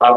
Hello.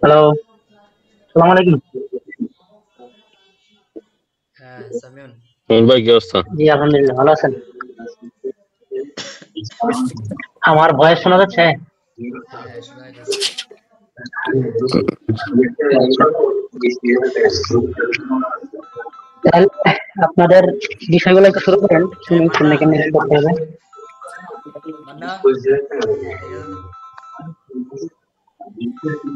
Hello, সালাম আলাইকুম। হ্যাঁ সামিউন। ভাই কি অবস্থা? জি আলহামদুলিল্লাহ, ভালো আছেন? আমার ভয়েস শোনা যাচ্ছে? হ্যাঁ শোনা যাচ্ছে। তাহলে আপনাদের বিষয়গুলো একটু শুরু করেন, শুনি কেমনে কেমনে কি করতে হবে। মান্না এদিকে আসো।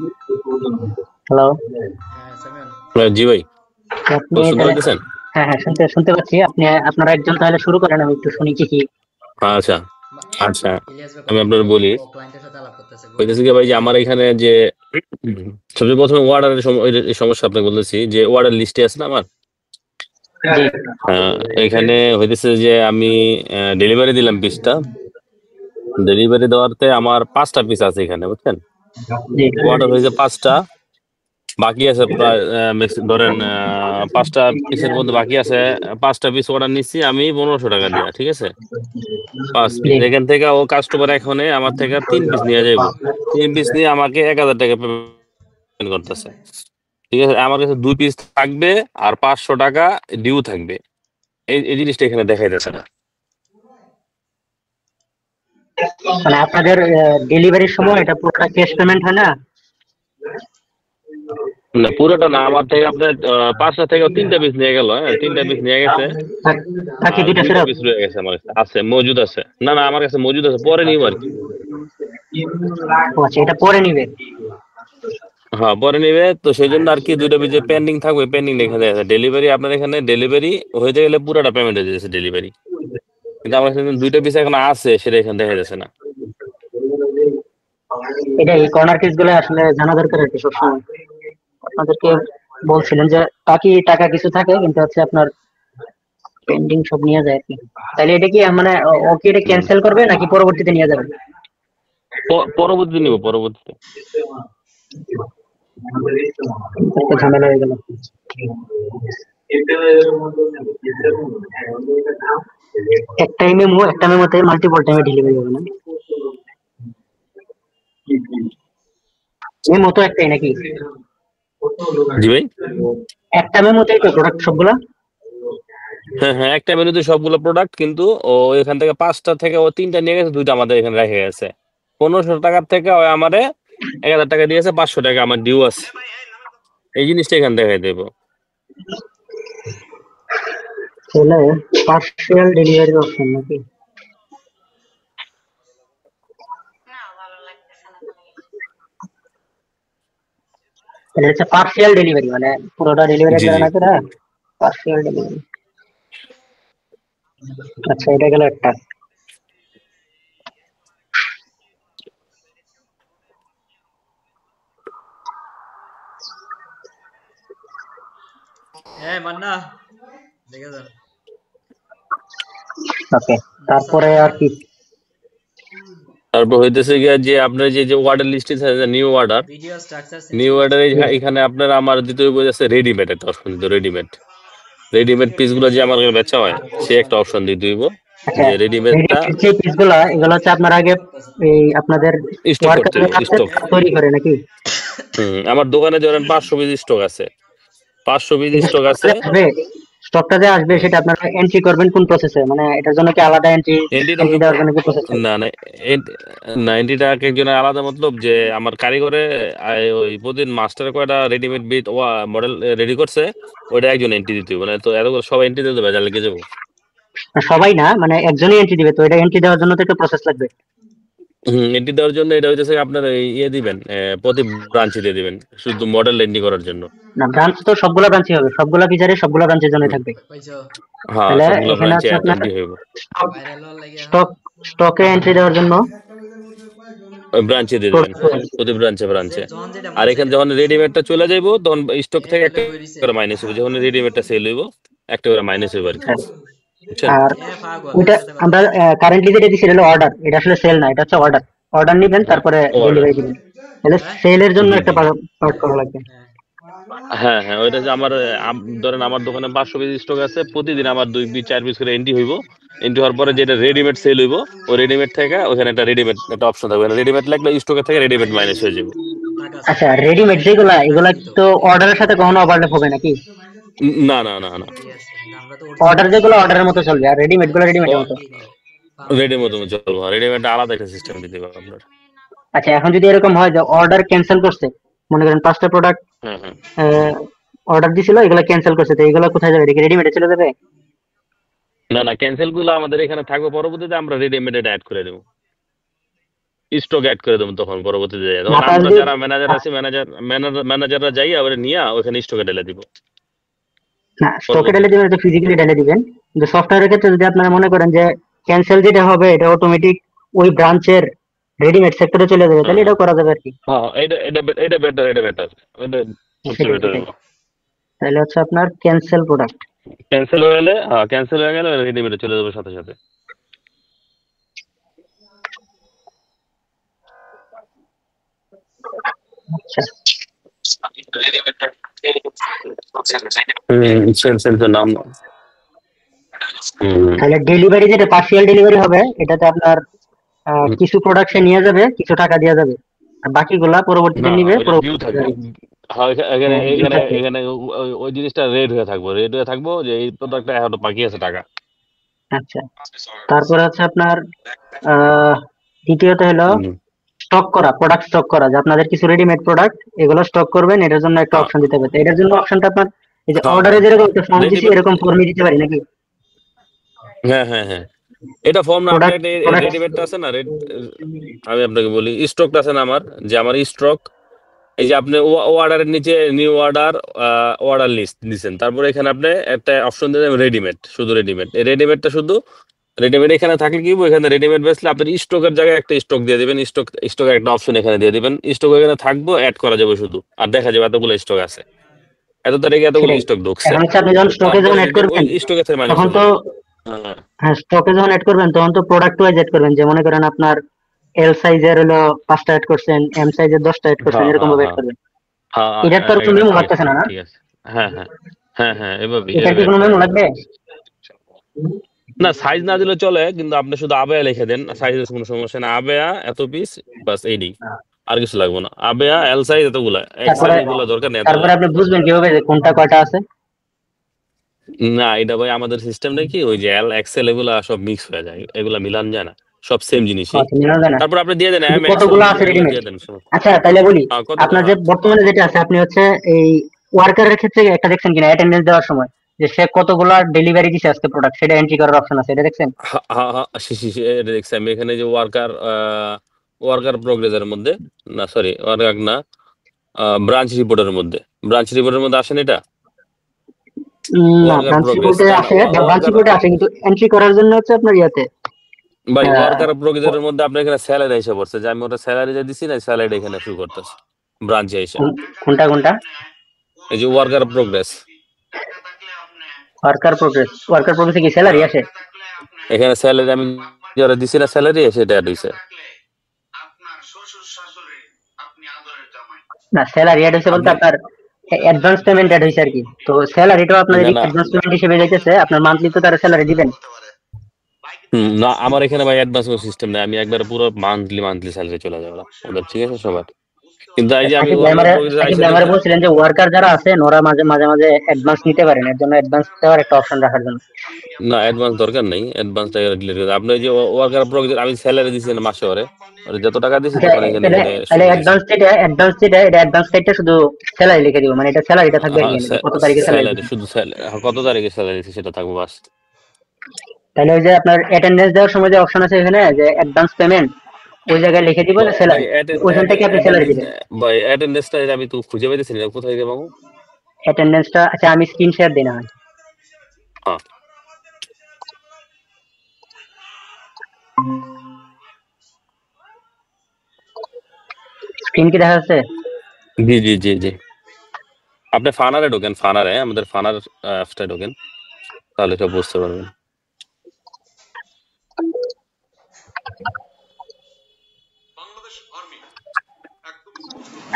হ্যালো, হ্যাঁ সামিউন। জি ভাই, আপনি শুনতে তাহলে পাচ্ছেন? হ্যাঁ হ্যাঁ শুনতে পাচ্ছি। আপনারা একজন তাহলে শুরু করেন, আমি একটু শুনি কি কি। আচ্ছা আচ্ছা, ইলিয়াস ভাই আমি কথা আপনার বলো, বলি। ও ক্লায়েন্টের সাথে আলাপ করতেছে গো। হইতেছে কি ভাই, যে আমার এখানে যে সবচেয়ে প্রথমে ওয়ার্ডারের সমস্যা আপনাকে বলতেছি, যে ওয়ার্ডার লিস্টে আছে না আমার। জি এখানে হইতেছে যে আমি ডেলিভারি দিলাম 20টা। ডেলিভারি দেওয়াতে আমার 5টা পিস আছে এখানে, বুঝছেন? জি অর্ডার হয়েছে 5টা, বাকি আছে প্রায় ধরেন 5টা পিসের মধ্যে বাকি আছে। 5টা পিস অর্ডার নিচ্ছি আমি 1500 টাকা দিয়া, ঠিক আছে? 5 জি পিস এখান থেকে ও কাস্টমার এখন আমার থেকে 3 পিস নিয়ে যাইবো। 3 পিস নিয়ে আমাকে 1000 টাকা পেমেন্ট করতেছে, ঠিক আছে? আমার কাছে 2 পিস থাকবে আর 500 টাকা ডিউ থাকবে। এই জিনিসটা এখানে দেখাইতেছে না। মানে আপনাদের ডেলিভারির সময় এটা পুরোটা ক্যাশ পেমেন্ট হয় না? না পুরোটা না, আমার থেকে আপনার 5টা থেকে 3টা পিস নিয়ে গেল। হ্যাঁ 3টা পিস নিয়ে গেছে, বাকি আর দুইটা 2টা ফেরত? পিস রয়ে গেছে আমার কাছে, আছে মজুদ আছে। না না, আমার কাছে মজুদ আছে, পরে নিব আর কি। ও আচ্ছা, এটা পরে নিবে। হ্যাঁ পরে নিবে, তো সেই জন্য আর কি 2টা পিস যে পেন্ডিং থাকবে, পেন্ডিং লেখা যায়। ডেলিভারি আপনার এখানে ডেলিভারি হইতে গেলে পুরোটা পেমেন্ট হয়ে যাচ্ছে ডেলিভারি, কিন্তু আমার কাছে 2টা পিস এখন আছে, সেটা এখানে দেখা যাচ্ছে না। এটা এই কর্নার কেস গুলো আসলে জানা দরকার আর কি সবসময়। আপনাদেরকে বলছিলেন যে বাকি টাকা কিছু থাকে, কিন্তু হচ্ছে আপনার পেন্ডিং সব নিয়ে যায় আর কি। তাহলে এটা কি মানে ও কি এটা হুম। ক্যান্সেল করবে নাকি পরবর্তীতে নিয়ে যাবে? পরবর্তীতে নিব, পরবর্তীতে। একটা ঝামেলা হয়ে গেল। একটা মেমোতে মাল্টিপল টাইমে ডেলিভারি হবে না? মেমো তো একটাই নাকি? জি ভাই। একটা মেমোতেই তো প্রোডাক্ট সবগুলা? হ্যাঁ হ্যাঁ, একটা মেনুতে সবগুলো প্রোডাক্ট, কিন্তু ও এখান থেকে 5টা থেকে ও 3টা নিয়ে গেছে, 2টা আমাদের এখানে রেখে গেছে। 1500 টাকার থেকে ও আমারে 1000 টাকা দিয়েছে, 500 টাকা আমার ডিউ আছে। এই জিনিসটা এখানে দেখাই দেবো। তাহলে পার্সিয়াল ডেলিভারি অপশন নাকি? তাহলে হচ্ছে পার্সিয়াল ডেলিভারি, মানে পুরোটা ডেলিভারি জি একবারে জি না করে পার্সিয়াল ডেলিভারি। আচ্ছা, এটা গেল একটা। হ্যাঁ মান্না দেখে যান। ওকে, না তারপরে সামিউন। আর কি? তারপর হইতেছে গিয়া যে আপনার যে যে অর্ডার লিস্টে new order, video structure change new করতেছে। অর্ডারে এখানে আপনার আমার দ্বিতীয় বই আছে রেডিমেড, একটা অপশন দিতে। রেডিমেড পিসগুলো যে আমার কাছে বেচা হয়, সে একটা অপশন দিতে হইব, আচ্ছা, যে রেডিমেডটা যে পিসগুলা এগুলো হচ্ছে আপনার আগে এই আপনাদের স্টক করতে ওয়ার্কার হইব, স্টক। তৈরি করে নাকি? আমার দোকানে ধরেন 500 পিস স্টক আছে, 500 পিস স্টক আছে। আসবে স্টকটা যে আসবে সেটা আপনারা এন্ট্রি করবেন কোন প্রসেসে, মানে এটার জন্য কি আলাদা এন্ট্রি এন্ট্রিটা এন্ট্রি দেওয়ার জন্য কি প্রসেস আছে? না না না এন্ট্রিটা এক একজনের আলাদা, মতলব যে আমার কারিগরে ওই প্রতিদিন মাস্টার কয়টা রেডিমেড বিট মডেল রেডি করছে, ওইটা একজন এন্ট্রি দিতে হবে, মানে তো এতগুলো সবাই এন্ট্রি দিতে হবে, লেগে যাবো। সবাই না, মানে একজনই এন্ট্রি দিবে, তো এটা এন্ট্রি দেওয়ার জন্য তো একটা প্রসেস লাগবে। এন্ট্রি দেওয়ার জন্য এটা হচ্ছে আপনার ইয়ে দিবেন, প্রতি ব্রাঞ্চে দিয়ে দিবেন শুধু মডেল এন্ট্রি করার জন্য। না, ব্রাঞ্চ তো সবগুলা ব্রাঞ্চে হবে, সবগুলা ফিচারে সবগুলা ব্রাঞ্চের জন্য হুম, থাকবে। পাইছো হ্যাঁ তাহলে সবগুলো এখানে ব্রাঞ্চে আছে আপনার এন্ট্রি হইব। ভাইরাল হওয়ার লাগে এখন স্টক, স্টকে এন্ট্রি দেওয়ার জন্য ওই ব্রাঞ্চে দিয়ে দিবেন, প্রতি ব্রাঞ্চে ব্রাঞ্চে। যখন যেটা আর মন এখানে চায় যখন রেডিমেডটা চলে যাইবো তখন স্টক থেকে এর একটা বই দিছে করে মাইনাস হবে, যখন রেডিমেডটা সেল হইব একটা করে মাইনাস হইব আর কি, বুঝছেন? আর পাগল ওইটা একসাথে কথা আমরা বলছে কারেন্টলি যেটা দিচ্ছি এটা অর্ডার, এটা আসলে সেল না, এটা হচ্ছে অর্ডার। অর্ডার নিবেন হ্যাঁ তারপরে order। ডেলিভারি দিবেন, তাহলে হ্যাঁ সেলের জন্য জি একটা জি পার্ট করা লাগবে। হ্যাঁ হ্যাঁ ওইটা যে আমার ধরেন আমার দোকানে 500 পিস স্টক আছে, প্রতিদিন আমার 2-4 পিস করে এন্ট্রি হইব। এন্ট্রি হওয়ার পরে যেটা রেডিমেড সেল হইব, ওই রেডিমেড থেকে ওখানে একটা রেডিমেড একটা অপশন থাকবে, রেডিমেড লাগলে স্টকের থেকে রেডিমেড মাইনাস হয়ে যাবে। টাকা আছে আচ্ছা, রেডিমেড যেগুলা টাকা এগুলা দিত তো অর্ডারের সাথে কখনো ওভারল্যাপ হবে নাকি? না না না না, ঠিক আছে আমরা তো অর্ডার অরিজিনাল যেগুলো অর্ডারের মতো চলবে, আর রেডিমেড গুলো ও রেডিমেডের মতো। কি নেই পাম নাই রেডিমেড মতো চলবো, রেডিমেড আলাদা একটা সিস্টেম দিতে পারবো আপনার। আচ্ছা, এখন যদি এরকম হয় যে অর্ডার ক্যান্সেল করছে, মনে করেন 5টা প্রোডাক্ট হ্যাঁ হ্যাঁ অর্ডার দিছিল, এগুলো ক্যান্সেল করছে, তো এগুলো কোথায় যাবে? রেডিমেডে চলে যাবে? না না, ক্যান্সেল গুলো আমাদের এখানে থাকবে, পরবর্তীতে আমরা রেডিমেড অ্যাড করে দেবো, স্টক অ্যাড করে দেবো তখন পরবর্তীতে যাই, না তখন তাহলে আমরা যদি যারা ম্যানেজার আছি ম্যানেজাররা যাই আবার নিয়ে ওখানে স্টকে ঢেলে দিব না, স্টকে ঢেলে পরবর্তীতে। দিবেন, এটা ফিজিক্যালি ঢেলে দিবেন। কিন্তু সফটওয়্যারের ক্ষেত্রে যদি আপনারা মনে করেন যে ক্যান্সেল যেটা হবে এটা অটোমেটিক ওই ব্রাঞ্চের রেডিমেড সেক্টরে চলে যাবে, হ্যাঁ তাহলে হ্যাঁ এটাও করা যাবে আর কি। হ্যাঁ, এটা বেটার, এটা বেটার, এটা সবচেয়ে সেটাই বেটার। সেটাই, তাহলে হচ্ছে আপনার ক্যান্সেল প্রোডাক্ট। ক্যান্সেল হয়ে গেলে, হ্যাঁ ক্যান্সেল হয়ে গেলে রেডিমেডে চলে যাবে সাথে সাথে। আচ্ছা, সেল তো নাম। হুম তাহলে ডেলিভারি যেটা পার্সিয়াল ডেলিভারি হবে, এটাতে আপনার হুম। কিছু প্রোডাক্ট সে নিয়ে যাবে, কিছু টাকা দেওয়া যাবে, আর বাকিগুলা পরবর্তীতে না নিবে ওইটা ডিউ পরবর্তীতে থাকবে। যাবে। হ্যাঁ এখানে হ্যাঁ, deal এখানে থাকবে। এখানে ওই জিনিসটা রেড হয়ে থাকবো যে এই প্রোডাক্টটা এখনো বাকি আছে টাকা। আচ্ছা, তারপরে হচ্ছে আপনার আহ দ্বিতীয়ত হলো হুম স্টক করা, প্রোডাক্ট স্টক করা, যে আপনাদের কিছু রেডিমেড প্রোডাক্ট এগুলো স্টক করবেন, এটার জন্য একটা হ্যাঁ অপশন দিতে হবে। তো এটার জন্য অপশনটা আপনার এই যে হ্যাঁ অর্ডারে হ্যাঁ যেরকম একটা ফর্ম দিছি রেডিমেড, এরকম ফর্মই দিতে পারি নাকি? হ্যাঁ হ্যাঁ হ্যাঁ, এটা ফর্ম না, আপনি প্রোডাক্ট একটা প্রোডাক্ট রেডিমেডটা আছে না আমি আপনাকে বলি স্টকটা আছে না আমার, যে আমার স্টক, এই যে আপনি অর্ডারের নিচে নিউ অর্ডার, অর্ডার লিস্ট দিচ্ছেন, তারপরে এখানে আপনি একটা অপশন দিবেন রেডিমেড, শুধু রেডিমেড। এই রেডিমেডটা শুধু রেডিমেড এখানে থাকলে কি এখানে রেডিমেড বেসলে আপনার স্টকের জায়গায় একটা স্টক দিয়ে দিবেন, স্টকের একটা অপশন এখানে দিয়ে দিবেন, স্টক এখানে থাকবো, অ্যাড করা যাবে শুধু, আর দেখা যাবে এতগুলো স্টক আছে, এত তারিখে এতগুলো সেটাই। স্টক ঢুকছে। এখন হচ্ছে আপনি যখন স্টকে তারপরে যখন অ্যাড ওই করবেন স্টকে থেকে মাইনাস তখন হয়ে তো, যাবে। হ্যাঁ হ্যাঁ, স্টকে যখন অ্যাড করবেন তখন তো প্রোডাক্ট ওয়াইজ অ্যাড করবেন, যে মনে করেন আপনার এল সাইজের হলো 5টা অ্যাড করছেন, এম সাইজের 10টা অ্যাড করছেন, হ্যাঁ এরকম হ্যাঁ ভাবে অ্যাড হ্যাঁ করবেন। হ্যাঁ এটার তো আর কোনো মেমো ঠিক আছে লাগতেছে না, না? ঠিক আছে। হ্যাঁ হ্যাঁ হ্যাঁ হ্যাঁ, এভাবে এটার এভাবে কি অ্যাড কোনো করা মেমো যাবে। লাগবে? না সাইজ না দিলে চলে, কিন্তু আপনি শুধু আবেয়া লিখে দেন, সাইজের কোনো সমস্যা না, আবেয়া এত পিস, বাস এইটাই, আর কিছু লাগবে না। আবেয়া এল সাইজ এতগুলা, এক্সেল তারপরে এগুলা দরকার নেই এত। তারপরে আপনি বুঝবেন কিভাবে যে কোনটা কয়টা আছে? না এটা ভাই আমাদের সিস্টেম নাকি ওই যে এল এক্সেল এগুলা সব মিক্স হয়ে যায়, এগুলা মিলান যায় না, সব সেম জিনিসই। আচ্ছা, মিলানো যায় না, তারপর আপনি দিয়ে দেন শুধু এম এক্সেল কতগুলো আছে এগুলো রেডিমেড। দিয়ে দেন সব। আচ্ছা, তাইলে বলি, হ্যাঁ আপনার কতগুলো যে আছে। বর্তমানে যেটা আছে, আপনি হচ্ছে এই ওয়ার্কারের ক্ষেত্রে একটা দেখছেন কিনা অ্যাটেন্ডেন্স দেওয়ার সময়, যে সে কতগুলা ডেলিভারি দিছে আজকে প্রোডাক্ট, সেটা এন্ট্রি করার অপশন আছে, এটা দেখছেন? হ্যাঁ হ্যাঁ হ্যাঁ, এটা দেখছি আমি এখানে যে ওয়ার্কার প্রোগ্রেসের মধ্যে, না সরি ওয়ার্কার না, ব্রাঞ্চ রিপোর্টের মধ্যে আসেন এটা না, ওয়ার্কার ব্রাঞ্চ প্রোগ্রেস, রিপোর্টে না না আসে, ব্রাঞ্চ ওয়ার্কার, রিপোর্টে আসে, কিন্তু এন্ট্রি করার জন্য হচ্ছে আপনার ইয়াতে ভাই আহ, ওয়ার্কার প্রোগ্রেসের মধ্যে আপনার এখানে স্যালারি এসে পড়ছে, যে আমি ওটা স্যালারি যে দিছি না, স্যালারি এখানে শুরু করতেছে ব্রাঞ্চে এসে। কোনটা কোনটা? এই যে ওয়ার্কার প্রোগ্রেস, ওয়ার্কার প্রোগ্রেসে কি স্যালারি হ্যাঁ আসে? এখানে স্যালারি আমি যারা দিছি না স্যালারি, সেটা অ্যাড হইছে। না, স্যালারি অ্যাড হয়েছে বলতে আপনি আপনার অ্যাডভান্স পেমেন্ট অ্যাড হয়েছে আর কি। তো স্যালারিটাও আপনার না না অ্যাডভান্স পেমেন্ট হিসেবে যাইতেছে, আপনার মান্থলি তো তার স্যালারি দিবেন। না আমার এখানে ভাই অ্যাডভান্স কোনো সিস্টেম নেই, আমি একবার পুরো মান্থলি স্যালারি চলে যাবে ওদের, ঠিক আছে সবার। কিন্তু এই যে আমি সাকিব ভাই ওয়ার্কার আমারে প্রোগ্রেস সাকিব আইসা ভাই আমারে দেখা। বলছিলেন যে ওয়ার্কার যারা আছেন ওরা মাঝে মাঝে মাঝে অ্যাডভান্স নিতে পারেন, এর জন্য অ্যাডভান্স দেওয়ার একটা অপশন রাখার জন্য। না অ্যাডভান্স দরকার নেই, অ্যাডভান্স টাকা ডিলিট করে আপনি ওই যে ওয়ার্কার প্রোগ্রেস আমি স্যালারি দিছি না মাসে ওরে, ওরে যত টাকা দিছি আচ্ছা, তখন এখানে তাহলে এখানে তাহলে শুনে দিছি। অ্যাডভান্স যেটা এটা অ্যাডভান্স টাইপটা শুধু স্যালারি লিখে দিব, মানে এটা স্যালারিটা থাকবে আর কি, হ্যাঁ এখানে যে কত তারিখে স্যালারি স্যালারি দিবেন। শুধু স্যালারি, কত তারিখে স্যালারি দিছি সেটা থাকবে বাস। তাহলে ওই যে আপনার অ্যাটেন্ডেন্স দেওয়ার সময় যে অপশন আছে এখানে যে অ্যাডভান্স পেমেন্ট, ওই জায়গায় লিখে দিব যে ভাই স্যালারি, ওইখান থেকে আপনি স্যালারি অ্যাটেন্ডেন্স, দিবেন। ভাই অ্যাটেন্ডেন্সটা আমি তো খুঁজে পাইতেছি না কোথায় দেবো। অ্যাটেন্ডেন্সটা আচ্ছা আমি স্ক্রিন শেয়ার দিই না হয়। হ্যাঁ স্ক্রিন কি দেখা যাচ্ছে? জি জি জি জি, আপনি ফানারে ঢোকেন, ফানারে আমাদের ফানার অ্যাপসটা ঢোকেন, তাহলে সব বুঝতে পারবেন।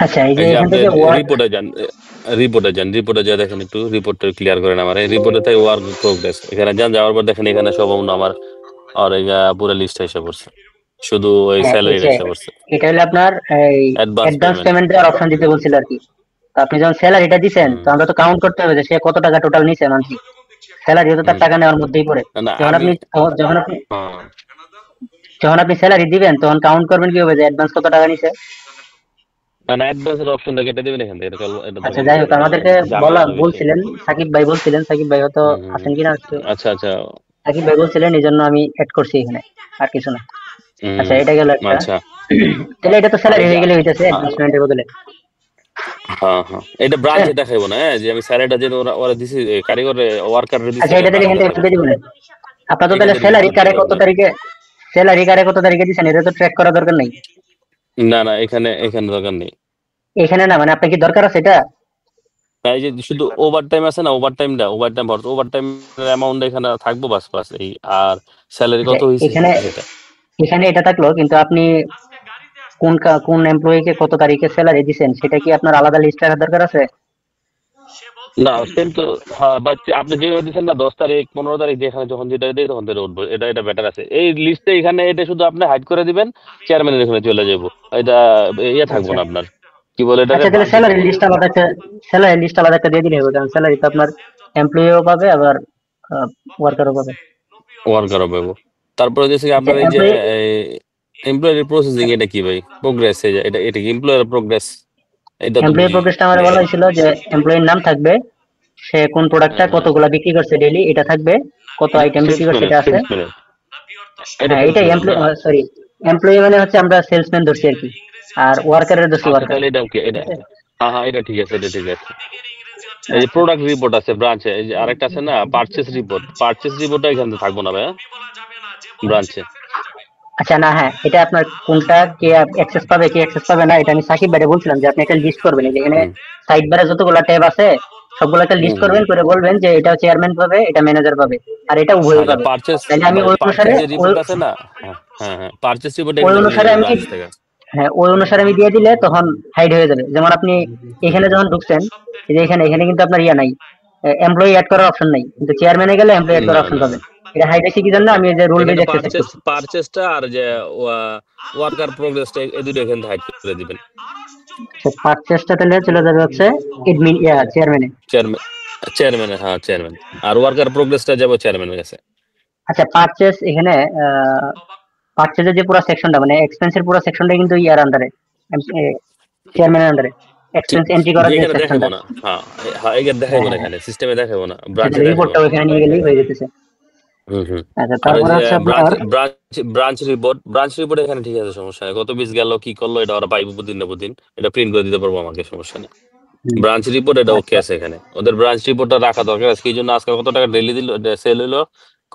আচ্ছা এই যে এই যে এখান আপনি থেকে ওয়ার্ক, রিপোর্টে যান, রিপোর্টে যা দেখেন একটু রিপোর্টটা ক্লিয়ার করেন আমার এই রিপোর্টে তাই ওয়ার্ক প্রোগ্রেস এখানে যান, যাওয়ার পর দেখেন এখানে সব অন্য আমার আর এই পুরো লিস্ট এসে পড়ছে, শুধু ওই হ্যাঁ এই স্যালারিটা যে এসে পড়ছে, এটা হলো আপনার এই অ্যাডভান্স অ্যাডভান্স পেমেন্ট। পেমেন্ট দেওয়ার অপশন দিতে বলছিল আর কি। তো আপনি যখন স্যালারিটা দিছেন তো আমরা তো কাউন্ট করতে হবে যে সে কত টাকা টোটাল নিছে মান্থলি, স্যালারি তো তার টাকা নেওয়ার মধ্যেই পড়ে। না যখন আমি আপনি যখন আপনি হ্যাঁ, যখন আপনি স্যালারি দিবেন তখন কাউন্ট করবেন কিভাবে যে অ্যাডভান্স কত টাকা নিছে। না অ্যাডভান্সের অপশনটা কেটে দিবেন এখান থেকে, এটা আচ্ছা দরকার যাই নেই, হোক, এটা আমাদেরকে ঝামেলা বিষয়। বলছিলেন সাকিব ভাই বলছিলেন, সাকিব ভাই হয়তো আছেন কিনা একটু, আচ্ছা আচ্ছা। সাকিব ভাই বলছিলেন এই জন্য আমি অ্যাড করছি এখানে, আর কিছু না। আচ্ছা হুম, এটা গেল একটা। আচ্ছা। তাহলে এটা তো আর স্যালারি এই যে হয়ে গেলে হইতেছে আ- অ্যাডভান্স পেমেন্টের বদলে। হ্যাঁ হ্যাঁ, এটা হ্যাঁ ব্রাঞ্চে দেখাইবো না, হ্যাঁ যে আমি স্যালারিটা যে ওরা ওরা দিছি কারিগর ওয়ার্কারে দিছি আচ্ছা এটা এটা তাহলে এখান ব্রাঞ্চে থেকে দেখাইবো, খুঁজে দিবেন। আপনার তো এখান তাহলে থেকে খুঁজে দিতে পারবেন। স্যালারি কারে কত তারিখে দিচ্ছেন এটা তো ট্র্যাক করার দরকার নাই। না না এখানে এখানে দরকার নেই। এখানে না মানে আপনার কি দরকার আছে এটা? না, এই যে শুধু ওভার টাইম আছে না, ওভার টাইম ভরতে ওভার টাইম অ্যামাউন্ট এখানে থাকবো বাস বাস এই, আর স্যালারি আচ্ছা কত হয়েছে এখানে সেটা। এখানে এটা থাকলো, কিন্তু আপনি কোন এমপ্লয়িকে কত তারিখে স্যালারি দিচ্ছেন সেটা কি আপনার আলাদা লিস্ট রাখার দরকার আছে? না সেম তো, হ্যাঁ বাট আপনি যেভাবে দিচ্ছেন না 10 তারিখ 15 তারিখ যেখানে যখন যেটা দিই তখন যেটা উঠবো, এটা এটা বেটার আছে এই লিস্টে, এখানে এটা শুধু আপনি হাইড করে দিবেন, চেয়ারম্যানের এখানে চলে যাবো, এটা ইয়ে থাকবো আচ্ছা না আপনার, কি বলে এটা আচ্ছা তাহলে ব্রাঞ্চে থাকবো না। স্যালারি লিস্ট আলাদা একটা দিয়ে দিলে হবে, কারণ স্যালারি তো আপনার এমপ্লয়িও পাবে আবার ওয়ার্কারও পাবে। ওয়ার্কার পাবো। তারপরে হচ্ছে কি আচ্ছা আপনার এই যে এমপ্লয়ারি প্রসেসিং, এটা কি ভাই প্রোগ্রেস, এটা এটা কি এমপ্লয়ার প্রোগ্রেস, এটা তো এমপ্লয়ি বুঝি প্রোগ্রেসটা আমার বলা নেই। হয়েছিল যে এমপ্লয়ির নাম থাকবে, সে কোন প্রোডাক্টটা কতগুলা বিক্রি করছে ডেইলি এটা থাকবে, কত আইটেম বিক্রি করছে এটা আছে। সেলসম্যানের, এটা হ্যাঁ এটাই সেলসম্যানের না। এমপ্লয়ি, সরি এমপ্লয়ি মানে হচ্ছে আমরা সেলসম্যান ধরছি আর কি, আর ওয়ার্কারের ধরছি আচ্ছা ওয়ার্কার। তাহলে এটা ওকে, এটা হ্যাঁ হ্যাঁ এটা ঠিক আছে, এটা ঠিক আছে। এই যে প্রোডাক্ট রিপোর্ট আছে ব্রাঞ্চে, এই যে আরেকটা আছে না পারচেস রিপোর্টটা এখানে থাকবো না ভাইয়া ব্রাঞ্চে। আচ্ছা না হ্যাঁ এটা আপনার কোনটা কে অ্যাক্সেস পাবে কে অ্যাক্সেস পাবে না এটা আমি সাকিব ভাইকে বলছিলাম যে আপনি একটা লিস্ট করবেন, এই যে এখানে হুম সাইড বারে যতগুলো ট্যাব আছে সবগুলো একটা হুম লিস্ট হুম। করবেন, করে বলবেন যে এটা চেয়ারম্যান পাবে, এটা ম্যানেজার পাবে, আর এটা উভয়ই আচ্ছা পাবে। পারচেস, তাহলে আমি ভাই ওই অনুসারে পারচেস যে রিপোর্ট আছে না, হ্যাঁ হ্যাঁ হ্যাঁ পারচেস রিপোর্ট ওই এখান থেকে নিয়ে অনুসারে যাবো আমি কি ব্রাঞ্চ থেকে। হ্যাঁ ওই অনুসারে আমি দিয়ে দিলে তখন হাইড হয়ে যাবে। যেমন আপনি এখানে যখন ঢুকছেন, এই যে এখানে এখানে কিন্তু আপনার ইয়া নাই, এমপ্লয়ি অ্যাড করার অপশন নাই, কিন্তু চেয়ারম্যানে গেলে এমপ্লয়ি অ্যাড না করার অপশন না পাবেন। না, এটা হাইড হয়েছে কি জন্য, আমি এই যে রুল বেজ এখানে অ্যাক্সেস পারচেস করছি। পারচেসটা আর যে ওয়ার্কার প্রোগ্রেসটা এই দুটো এখানে হাইড করে দিবেন। পারচেসটা তাহলে চলে যাবে হচ্ছে এডমিন চেয়ারম্যানে। চেয়ারম্যান, চেয়ারম্যানের হ্যাঁ চেয়ারম্যান, আর ওয়ার্কার প্রোগ্রেসটা যাবো চেয়ারম্যানের কাছে। আচ্ছা পারচেস এখানে পারচেজের যে পুরো সেকশনটা মানে এক্সপেন্সের পুরো সেকশনটা কিন্তু ইয়ার আন্ডারে, চেয়ারম্যানের আন্ডারে এক্সপেন্স এন্ট্রি যে করার যে এখানে দেখাবো সেকশনটা। না, হ্যাঁ হ্যাঁ এখানে হ্যাঁ দেখাবো না, হ্যাঁ হ্যাঁ এখানে সিস্টেমে দেখাবো না, ব্রাঞ্চে তাহলে দেখাবো। রিপোর্টটা ওখানে নিয়ে গেলেই হয়ে যেতেছে। হুম হুম। আচ্ছা আর ওই তারপরে যে হচ্ছে ব্রাঞ্চ আপনার ব্রাঞ্চ ব্রাঞ্চ রিপোর্ট এখানে ঠিক আছে, সমস্যা নেই, কত পিস গেল কি করলো এটা ওরা পাইবো প্রতিদিন না প্রতিদিন, এটা প্রিন্ট করে দিতে পারবো আমাকে, সমস্যা নেই। ব্রাঞ্চ রিপোর্ট এটা ওকে আচ্ছা আছে, এখানে ওদের ব্রাঞ্চ রিপোর্টটা রাখা দরকার আছে, এই জন্য আজকে কত টাকা ডেলি দিল, সেল হইলো,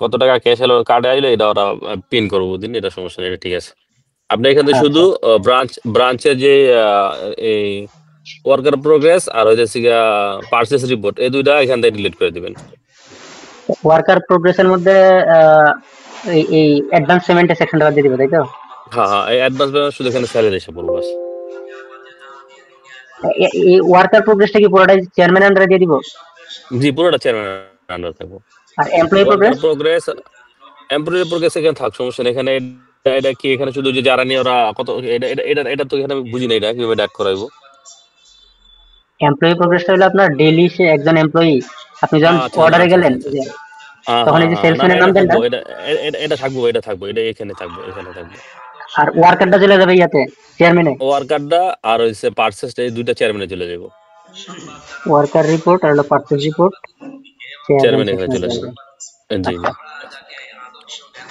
কত টাকা ক্যাশ এলো কার্ডে আইলো, এটা ওরা পিন করবো প্রতিদিন, এটা সমস্যা নেই, এটা ঠিক আছে। আপনি এখানে শুধু আচ্ছা ব্রাঞ্চের যে এই ওয়ার্কার প্রোগ্রেস আর হচ্ছে পারচেস রিপোর্ট এই দুইটা এখান থেকে ডিলিট করে দিবেন। ওয়ার্কার প্রোগ্রেসের মধ্যে এই অ্যাডভান্স পেমেন্টের সেকশনটা দিয়ে দিবে তাই তো? হ্যাঁ হ্যাঁ এই অ্যাডভান্স পেমেন্ট শুধু এখানে স্যালারি এসে পড়বো বাস। এই ওয়ার্কার প্রোগ্রেসটা কি পুরোটাই চেয়ারম্যান আন্ডারে দিয়ে দিব? জি পুরোটা চেয়ারম্যান আন্ডার থাকবো। আর employee worker progress? Progress employee progress এখানে থাক, সমস্যা নেই, এখানে এটা কি এখানে শুধু যে যারা নিয়ে ওরা কত এটা তো এখানে আমি বুঝি না, এটা কিভাবে অ্যাড করাইবো? এমপ্লয়ি প্রোগ্রেসটা হলো আপনার ডেইলি সে একজন এমপ্লয়ি, আপনি যখন আচ্ছা অর্ডারে আচ্ছা গেলেন আচ্ছা যে হ্যাঁ তখন হ্যাঁ এই যে হ্যাঁ, না না সেলসম্যানের নাম এটা দেন থাকবো, না, এটা থাকবো, এটা এখানে থাকবো। আর ওয়ার্কারটা চলে যাবে ইয়াতে চেয়ারম্যানে। ওয়ার্কারটা আর হচ্ছে পার্সেস, এই দুইটা চেয়ারম্যানে চলে যাবো। ওয়ার্কার রিপোর্ট আর হলো পারচেজ রিপোর্ট চেয়ারম্যান চেয়ারম্যান এখানে সেকশনে চলে চলে আসবে। যাবে। জি আচ্ছা, জি।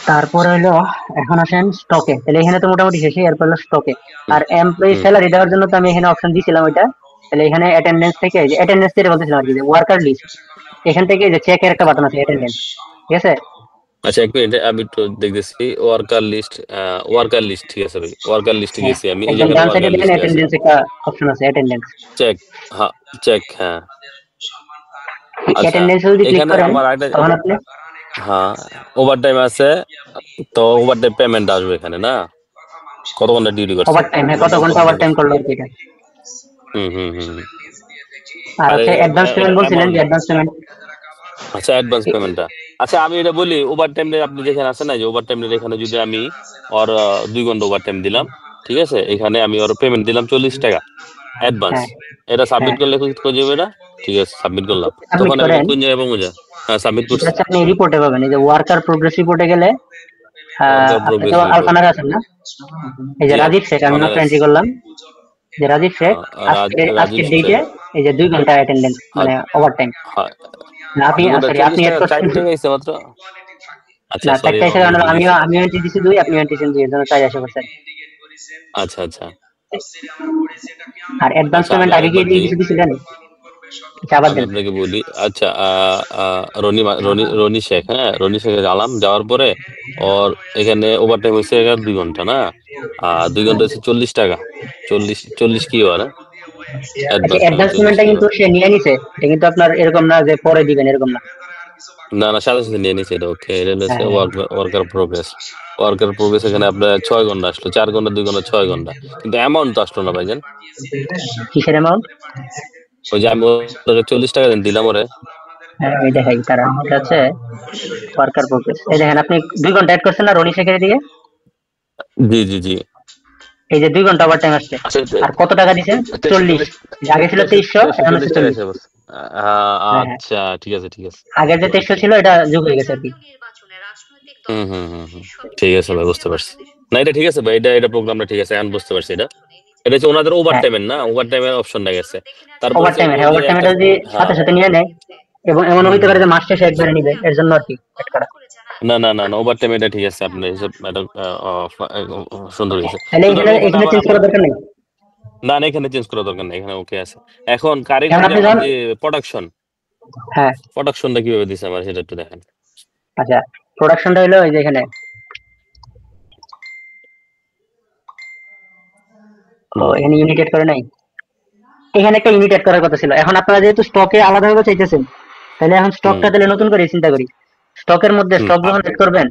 তারপরে হলো এখন আসেন স্টকে, তাহলে এখানে তো মোটামুটি শেষই, এরপর হলো স্টকে। হুম আর এমপ্লয়ি হুম স্যালারি দেওয়ার জন্য তো আমি এখানে অপশন দিয়েছিলাম ওইটা, তাহলে এখানে অ্যাটেন্ডেন্স থেকে এই যে অ্যাটেন্ডেন্স যেটা বলতেছিলাম আর কি, যে ওয়ার্কার লিস্ট, এখান থেকে এই যে চেকের একটা বাটন আছে অ্যাটেন্ডেন্স, ঠিক আছে? আচ্ছা এক মিনিট, আমি একটু দেখতেছি। ওয়ার্কার লিস্ট ঠিক আছে ভাই, ওয়ার্কার লিস্টে হ্যাঁ, গেছি আমি, এই একদম জায়গায় ডান সাইডে ওয়ার্কার দেখেন লিস্টে আছে। অ্যাটেন্ডেন্স একটা অপশন আছে অ্যাটেন্ডেন্স। চেক, হ্যাঁ চেক, হ্যাঁ। আচ্ছা অ্যাটেন্ডেন্সে যদি ক্লিক এখানে করেন আমার একটা, তখন আপনি হ্যাঁ ওভার টাইম আছে, তো ওভার টাইম পেমেন্ট আসবে এখানে না, কত ঘন্টা ডিউটি করছে, ওভার টাইম, হ্যাঁ ওভার কত টাইম ঘন্টা ওভার কতক্ষণ টাইম করছে। করলো আর কি এটা। হুম। আর আর হচ্ছে অ্যাডভান্স পেমেন্ট বলছিলেন অ্যামাউন্ট, যে অ্যাডভান্স পেমেন্ট, আচ্ছা অ্যাডভান্স পেমেন্টটা, আচ্ছা আমি এটা বলি, ওভার টাইম আপনি যেখানে আছে না, যে ওভার টাইম এখানে যদি আমি ওর 2 ঘন্টা ওভার টাইম দিলাম, ঠিক আছে, এখানে আমি ওর পেমেন্ট দিলাম 40 টাকা অ্যাডভান্স, হ্যাঁ এটা সাবমিট হ্যাঁ করলে করে যাবে এটা, ঠিক আছে সাবমিট করলাম। সাবমিট তখন আমি এটা করেন, কোন জায়গায় পাবো? হ্যাঁ সাবমিট এটা করছি। হচ্ছে আপনি রিপোর্টে পাবেন, এই যে ওয়ার্কার প্রোগ্রেস রিপোর্টে গেলে ওয়ার্কার আপনি প্রোগ্রেস তো রিপোর্ট, আলফানার আছেন না, এই যে জি রাজীব শেখ, আমি মাত্র অনারেস, এন্ট্রি করলাম যে রাজীব শেখ রাজীব আজকের ডেটে শেখ, এই যে 2 ঘন্টা অ্যাটেন্ডেন্স মানে ওভার টাইম। হ্যাঁ আপনি 2 ঘন্টা সরি আপনি 40 এড টাকা, করছেন 4 টাকা এসে মাত্র। আচ্ছা না, সরি, চারটা এসে আমি কারণ ভুল আমিও দিছি। আমিও এন্ট্রি দিছি 2, আপনিও এন্ট্রি দিয়েছেন 2, এর জন্য 4 আসে। আচ্ছা আর অ্যাডভান্স আচ্ছা আমি পেমেন্ট আগে কি আরেকবার দিয়ে দিই, কিছু দিছিলেন? আচ্ছা, আবার আমি দেন। আপনাকে বলি। আচ্ছা রনি শেখ, হ্যাঁ রনি শেখে গেলাম, যাওয়ার পরে ওর এখানে ওভার টাইম হয়েছে 2 ঘন্টা না, 2 ঘন্টা হচ্ছে 40 টাকা, 40 কি হয় না, আচ্ছা, অ্যাডভান্স পেমেন্ট অ্যাডভান্স 40 পেমেন্টটা টাকা। কিন্তু সে নিয়ে নিছে, এটা কিন্তু আপনার এরকম না যে পরে দিবেন, এরকম না। না সাথে সাথে নিয়ে নিচ্ছে এটা, ওকে এটা হচ্ছে হ্যাঁ হ্যাঁ ওয়ার্কার প্রোগ্রেস এখানে আপনার 6 ঘন্টা আসলো, 4 ঘন্টা 2 ঘন্টা 6 ঘন্টা, কিন্তু অ্যামাউন্ট তো আসলো না ভাইজান। কিসের অ্যামাউন্ট? ওই যে আমি ওকে 40 টাকা দিলাম ওরে। হ্যাঁ আমি দেখাই, তারা এটা হচ্ছে ওয়ার্কার প্রোগ্রেস, এই দেখেন আপনি 2 ঘন্টা অ্যাড করছেন না রনি শেখের দিকে, জি এই যে 2 ঘন্টা ওভার টাইম আসছে। আচ্ছা আর কত টাকা দিছেন? 40। আগে ছিল 2300, এখন হচ্ছে 43 টাকা 40। এসে বস। হ্যাঁ হ্যাঁ, আচ্ছা ঠিক আছে আগের যে 2300 ছিল এটা যোগ হয়ে গেছে আর কি। হুম ঠিক আছে ভাই, বুঝতে পারছি। না এটা ঠিক আছে ভাই, এটা প্রোগ্রামটা ঠিক আছে, এখন বুঝতে পারছি। এটা হচ্ছে ওনাদের ওভার হ্যাঁ টাইমের না, ওভার টাইমের অপশনটা গেছে। তারপর ওভার হচ্ছে টাইমের, ও হ্যাঁ যে ওভার একটা, টাইমটা যদি হ্যাঁ সাথে সাথে নিয়ে নেয়, এবং এমন হইতে পারে যে মাস শেষে একবারে নিবে, এর জন্য আর কি অ্যাড করা। না ওভার টাইম এটা ঠিক আছে, আপনার হিসাব এটা সুন্দর হয়েছে। তাহলে তো এখানে ধরেন এখানে এখানে আমার চেঞ্জ আমার করার দরকার নেই। না এখানে চেঞ্জ করার দরকার নেই, এখানে ওকে আছে। এখন এখন কারিগর যে আপনি আমার যখন, যে হ্যাঁ প্রোডাকশনটা কিভাবে দিছে আমার, সেটা একটু দেখেন। আচ্ছা, প্রোডাকশনটা হলো এই যে এখানে, ও হুম এখানে ইউনিট এড করে নাই, এখানে একটা ইউনিট এড করার কথা ছিল। এখন আপনারা যেহেতু স্টকে আলাদাভাবে চাইতেছেন, তাহলে এখন হুম স্টকটা তাহলে নতুন করে চিন্তা করি। স্টকের মধ্যে হুম স্টক যখন এড করবেন,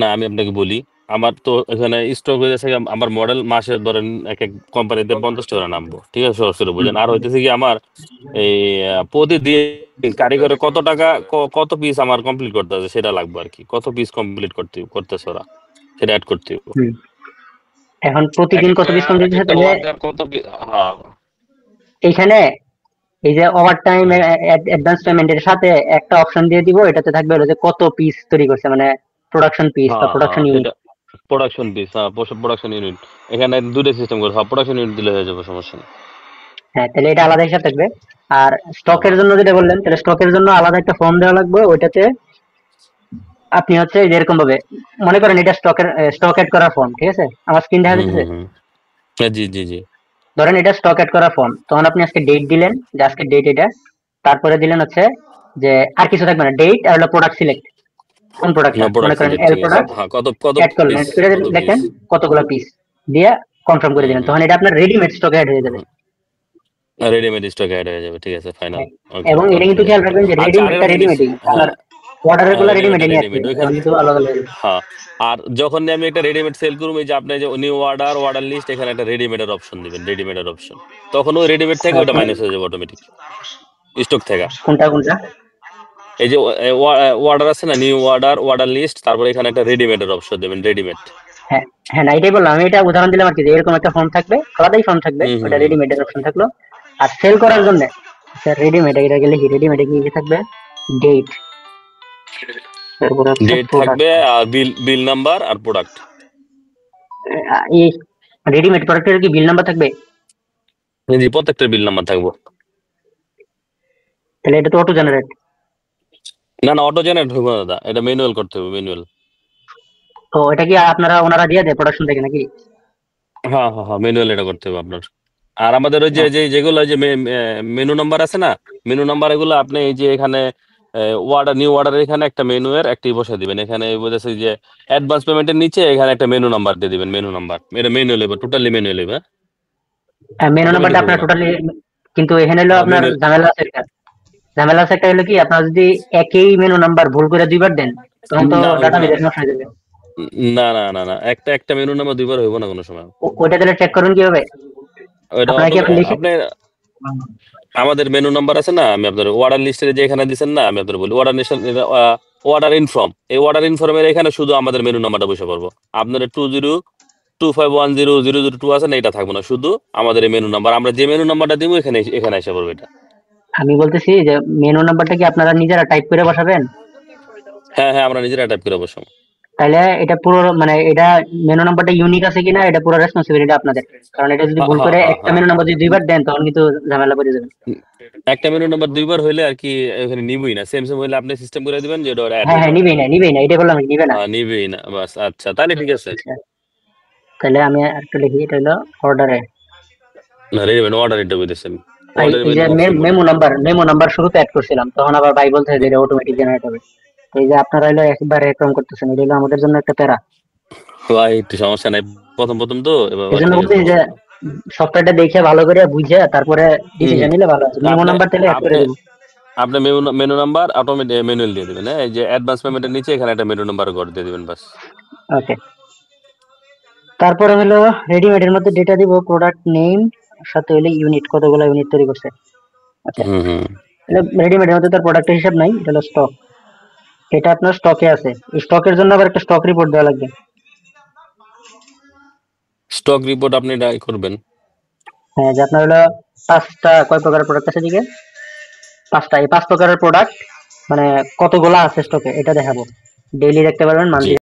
না আমি আপনাকে বলি, আমার তো এখানে স্টক হয়ে যাচ্ছে আমার মডেল মাসে ধরেন এক এক কোম্পানিতে 50 টাকা নামবো, ঠিক আছে সরাসরি বুঝেন। আর হইতেছে কি আমার এই প্রতিদিন কারিগরে কত টাকা কত পিস আমার কমপ্লিট করতে হবে সেটা লাগবে আর কি, কত পিস কমপ্লিট করতেছে ওরা, সেটা অ্যাড করতে হবে। এখন প্রতিদিন কত পিস কমপ্লিট হচ্ছে, একটা তাহলে ওয়ার্কার কত হ্যাঁ এইখানে এই যে ওভার টাইম অ্যাডভান্স পেমেন্টের সাথে একটা অপশন দিয়ে দিব, এটাতে থাকবে হলো যে কত পিস তৈরি করছে, মানে প্রোডাকশন পিস বা প্রোডাকশন ইউনিট। এটা প্রোডাকশন পিস, হ্যাঁ প্রোডাকশন ইউনিট, এখানে দুটো সিস্টেম করে, হ্যাঁ প্রোডাকশন ইউনিট দিলে হয়ে যাবে, সমস্যা নেই। হ্যাঁ, তাহলে এটা আলাদা হিসাব থাকবে। আর হ্যাঁ স্টকের জন্য যেটা বললেন, তাহলে স্টকের জন্য আলাদা একটা ফর্ম দেওয়া লাগবে, ওইটাতে আপনি হচ্ছে যেরকম ভাবে মনে করেন এটা স্টক এড করার ফর্ম, ঠিক আছে? আমার স্ক্রিন দেখা যাচ্ছে, হ্যাঁ জি ধরেন এটা স্টক এড করা ফর্ম, তখন আপনি আজকে ডেট দিলেন যে আজকে ডেট এটা, তারপরে দিলেন হচ্ছে যে আর কিছু থাকবে না, ডেট আর হলো প্রোডাক্ট সিলেক্ট, কোন প্রোডাক্টটা মনে প্রোডাক্ট করেন সিলেক্ট, এল ঠিক আছে, প্রোডাক্ট হ্যাঁ কত অ্যাড করলেন, পিস, অ্যাড করে কত পিস। দেখেন কতগুলো পিস দিয়ে কনফার্ম করে দিলেন, তখন এটা আপনার রেডিমেড স্টকে অ্যাড হয়ে যাবে। রেডিমেড স্টক অ্যাড হয়ে যাবে, ঠিক আছে ফাইনাল। হ্যাঁ, ওকে এবং এটা কিন্তু ঠিক খেয়াল আছে। রাখবেন যে আচ্ছা রেডিমেডটা আরেকটা জিনিস, রেডিমেডই, আপনার হ্যাঁ অর্ডারের গুলো রেডিমেডে নিয়ে আসবে, রেডিমেড এখন ওইখানে, কিন্তু আলাদা আলাদা। হ্যাঁ। আর যখন আমি একটা রেডিমেড সেল করবো, এই যে আপনি যে নিউ অর্ডার লিস্ট, এখানে একটা রেডিমেডের অপশন দিবেন, রেডিমেডের অপশন, তখন ওই রেডিমেড থেকে ওটা মাইনাস হয়ে যাবে অটোমেটিক স্টক থেকে। কোনটা কোনটা? এই যে অর্ডার আছে না, নিউ অর্ডার লিস্ট, তারপরে এখানে একটা রেডিমেডের অপশন দেবেন, রেডিমেড। হ্যাঁ হ্যাঁ, না এটাই বললাম, আমি এটা উদাহরণ দিলাম আর কি, যে এরকম একটা ফর্ম থাকবে, আলাদাই ফর্ম থাকবে, হুম ওটা হুম রেডিমেডের অপশন থাকলো। আর সেল করার জন্য স্যার রেডিমেড, এটা গেলে কি রেডিমেডে কি থাকবে, ডেট, তারপর হচ্ছে ডেট প্রোডাক্ট। থাকবে, আর বিল নাম্বার আর প্রোডাক্ট। এই রেডিমেড প্রোডাক্টের কি বিল নাম্বার থাকবে? জি, প্রত্যেকটা বিল নাম্বার থাকবো। তাহলে এটা তো অটো জেনারেট। না না, অটো জেনারেট হইব না দাদা, এটা ম্যানুয়াল করতে হবে, ম্যানুয়াল। তো এটা কি আপনারা ওনারা দিয়ে দেয় প্রোডাকশন থেকে নাকি? হ্যাঁ হ্যাঁ হ্যাঁ, ম্যানুয়াল এটা করতে হবে আপনার। আর আমাদের ওই যেগুলো যে মেনু নাম্বার আছে না, মেনু নাম্বার এগুলো আপনি এই যে এখানে নিউ অর্ডার, এখানে একটা মেনু এর একটি বসে দিবেন, এখানে বলেছে যে অ্যাডভান্স পেমেন্টের নিচে এখানে একটা মেনু নাম্বার দিয়ে দিবেন, মেনু নাম্বার। এটা ম্যানুয়াল হবে, টোটালি ম্যানুয়াল হবে, মেনু অটোমেটিক নাম্বারটা হবে আপনার না। টোটালি, কিন্তু এখানে হলো হ্যাঁ আপনার ম্যানুয়াল। ঝামেলা আছে একটা। ঝামেলা আছে একটা হলো কি, আপনার যদি একই মেনু নাম্বার ভুল করে দুইবার দেন, তখন তো না হইব ডাটা না, বেস নষ্ট হয়ে যাবে। না না না না, একটা মেনু নাম্বার দুইবার হইব না কোনো সময়। ওইটা তাহলে চেক করুন কিভাবে? ওইটা আপনারা অটো, কি এখন লিখে, আপনি আমাদের মেনু নাম্বার আছে না, আমি আপনার অর্ডার লিস্টে যে এখানে দিচ্ছেন না, আমি আপনার বলি অর্ডার ইনফর্ম, এই অর্ডার ইনফর্মের এখানে শুধু আমাদের মেনু নাম্বারটা বসে পড়বো। আপনার 2025100002 আছে না, এটা থাকবো না, শুধু আমাদের এই মেনু নাম্বার, আমরা যে মেনু নাম্বারটা দিব এখানে এখানে এসে পড়বে এটা। আমি বলতেছি যে মেনু নাম্বারটা কি আপনারা নিজেরা টাইপ করে বসাবেন? হ্যাঁ হ্যাঁ, আমরা নিজেরা টাইপ করে বসবো। তাহলে এটা পুরো মানে এটা মেনু নাম্বারটা ইউনিক আছে কিনা, এটা পুরো রেসপন্সিবিলিটি আপনাদের। কারণ এটা যদি হ্যাঁ ভুল হ্যাঁ করে হ্যাঁ একটা হ্যাঁ, মেনু নাম্বার যদি দুইবার দেন, তখন কিন্তু ঝামেলা পড়ে যাবেন। একটা মেনু নাম্বার দুইবার হইলে আর কি এখানে নিবই না, সেম সেম হইলে আপনি সিস্টেম করে দিবেন যে ওটা অ্যাড হ্যাঁ হয়ে হ্যাঁ, যাবে। নিবেই না, এটা বললাম, নিবে না। হ্যাঁ, নিবেই না, বাস, আচ্ছা তাহলে ঠিক আছে। আচ্ছা, তাহলে আমি একটু লিখি, এটা হলো অর্ডারে না, রেডিমেড অর্ডার এটা বুঝতেছেন, এই অর্ডার এই যে মেনু অপশন কোনটা। মেমো নাম্বার শুরুতে অ্যাড করছিলাম, তখন আবার ভাই বলতে যে এটা অটোমেটিক জেনারেট হবে। তো এই যে আপনারা হলো একবার একরকম করতেছেন, এটা হলো আমাদের জন্য একটা প্যারা। ভাই একটু সমস্যা নাই, প্রথম প্রথম তো, এবার এই জন্য ঠিক আছে, বলছি যে সমস্যা নাই। সফটওয়্যারটা দেখে ভালো করে বুঝে তারপরে হুম ডিসিশন হুম। নিলে ভালো আছে। মেমো আপনি নাম্বার তাহলে অ্যাড করে আপনি দেবো। আপনি মেনু নাম্বার অটোমেটিক ম্যানুয়াল দিয়ে দিবেন, হ্যাঁ, এই যে অ্যাডভান্স পেমেন্টের নিচে এখানে একটা মেনু নাম্বার করে দিয়ে দিবেন, বাস। ওকে, তারপরে হলো রেডিমেডের মধ্যে ডেটা দিব, প্রোডাক্ট নেম, সাথে হলো ইউনিট, কতগুলো ইউনিট তৈরি করছে। আচ্ছা, হুম হুম। রেডিমেডের মধ্যে তার প্রোডাক্টের হিসাব নাই, এটা হলো স্টক। এটা আপনার স্টকে আছে, এই স্টকের জন্য আবার একটা স্টক রিপোর্ট দেওয়া লাগবে। স্টক রিপোর্ট আপনি এটা করবেন। হ্যাঁ, যে আপনার হলো পাঁচটা, কয় প্রকারের প্রোডাক্ট আছে দিকে, পাঁচটা, এই 5 প্রকারের প্রোডাক্ট মানে কতগুলা আছে স্টকে এটা দেখাবো। ডেইলি দেখতে পারবেন, জি। মান্থলি